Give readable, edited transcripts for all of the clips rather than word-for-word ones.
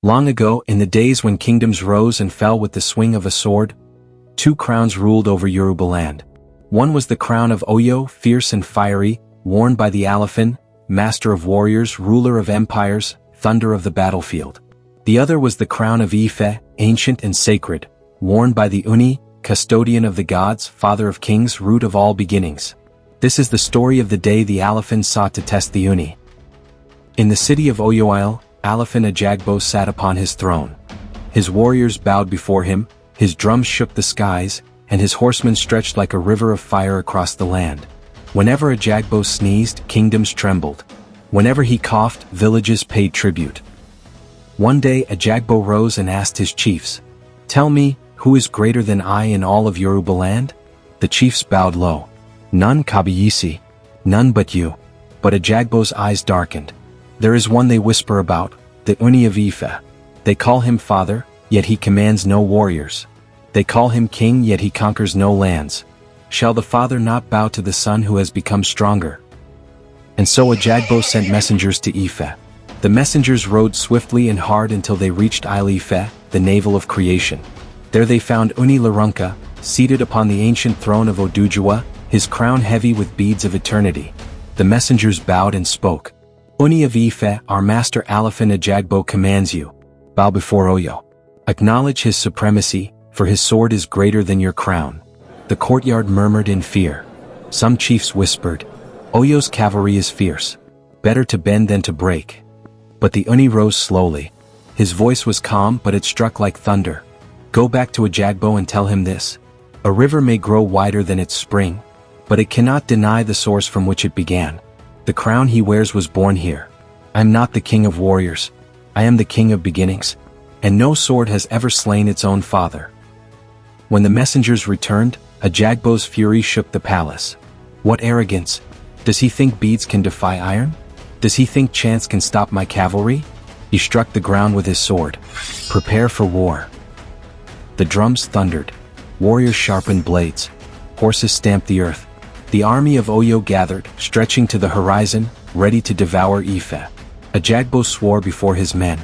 Long ago, in the days when kingdoms rose and fell with the swing of a sword, two crowns ruled over Yoruba land. One was the crown of Oyo, fierce and fiery, worn by the Alafin, master of warriors, ruler of empires, thunder of the battlefield. The other was the crown of Ife, ancient and sacred, worn by the Uni, custodian of the gods, father of kings, root of all beginnings. This is the story of the day the Alafin sought to test the Uni. In the city of Oyoile, Alafin Ajagbo sat upon his throne. His warriors bowed before him, his drums shook the skies, and his horsemen stretched like a river of fire across the land. Whenever Ajagbo sneezed, kingdoms trembled. Whenever he coughed, villages paid tribute. One day Ajagbo rose and asked his chiefs, "Tell me, who is greater than I in all of Yoruba land?" The chiefs bowed low. "None, Kabiyesi. None but you." But Ajagbo's eyes darkened. "There is one they whisper about, the Uni of Ife. They call him father, yet he commands no warriors. They call him king, yet he conquers no lands. Shall the father not bow to the son who has become stronger?" And so Ajagbo sent messengers to Ife. The messengers rode swiftly and hard until they reached Ile Ife, the navel of creation. There they found Uni Larunka, seated upon the ancient throne of Odujuwa, his crown heavy with beads of eternity. The messengers bowed and spoke. "Uni of Ife, our master Alafin Ajagbo commands you. Bow before Oyo. Acknowledge his supremacy, for his sword is greater than your crown." The courtyard murmured in fear. Some chiefs whispered, "Oyo's cavalry is fierce. Better to bend than to break." But the Uni rose slowly. His voice was calm, but it struck like thunder. "Go back to Ajagbo and tell him this. A river may grow wider than its spring, but it cannot deny the source from which it began. The crown he wears was born here. I am not the king of warriors. I am the king of beginnings, and no sword has ever slain its own father." When the messengers returned, Ajagbo's fury shook the palace. What arrogance! Does he think beads can defy iron? Does he think chance can stop my cavalry? He struck the ground with his sword. "Prepare for war." The drums thundered. Warriors sharpened blades. Horses stamped the earth. The army of Oyo gathered, stretching to the horizon, ready to devour Ife. Ajagbo swore before his men,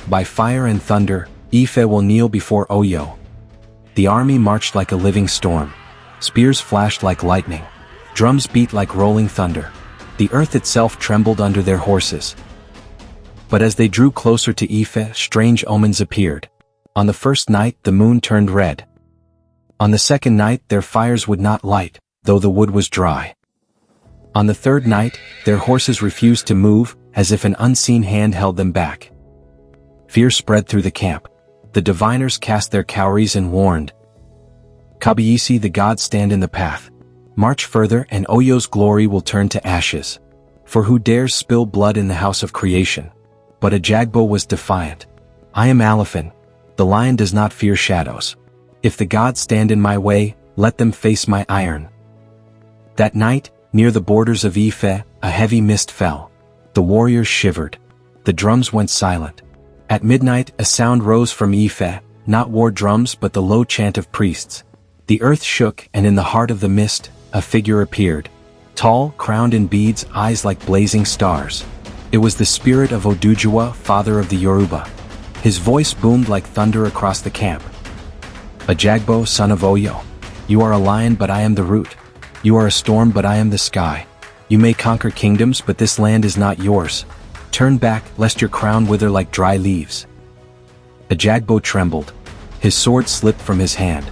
"By fire and thunder, Ife will kneel before Oyo." The army marched like a living storm. Spears flashed like lightning. Drums beat like rolling thunder. The earth itself trembled under their horses. But as they drew closer to Ife, strange omens appeared. On the first night, the moon turned red. On the second night, their fires would not light, though the wood was dry. On the third night, their horses refused to move, as if an unseen hand held them back. Fear spread through the camp. The diviners cast their cowries and warned, "Kabiyesi, the gods stand in the path. March further and Oyo's glory will turn to ashes. For who dares spill blood in the house of creation?" But Ajagbo was defiant. "I am Alafin. The lion does not fear shadows. If the gods stand in my way, let them face my iron." That night, near the borders of Ife, a heavy mist fell. The warriors shivered. The drums went silent. At midnight, a sound rose from Ife, not war drums but the low chant of priests. The earth shook, and in the heart of the mist, a figure appeared. Tall, crowned in beads, eyes like blazing stars. It was the spirit of Odujuwa, father of the Yoruba. His voice boomed like thunder across the camp. "Ajagbo, son of Oyo. You are a lion, but I am the root. You are a storm, but I am the sky. You may conquer kingdoms, but this land is not yours. Turn back, lest your crown wither like dry leaves." Ajagbo trembled. His sword slipped from his hand.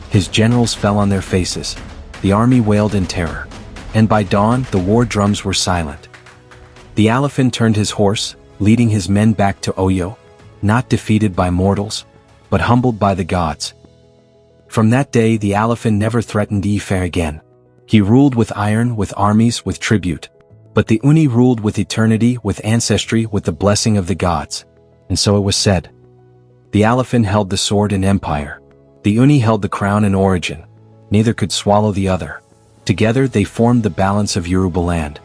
His generals fell on their faces. The army wailed in terror. And by dawn, the war drums were silent. The Alafin turned his horse, leading his men back to Oyo, not defeated by mortals, but humbled by the gods. From that day, the Alafin never threatened Ife again. He ruled with iron, with armies, with tribute. But the Uni ruled with eternity, with ancestry, with the blessing of the gods. And so it was said. The Alafin held the sword and empire. The Uni held the crown and origin. Neither could swallow the other. Together they formed the balance of Yoruba land.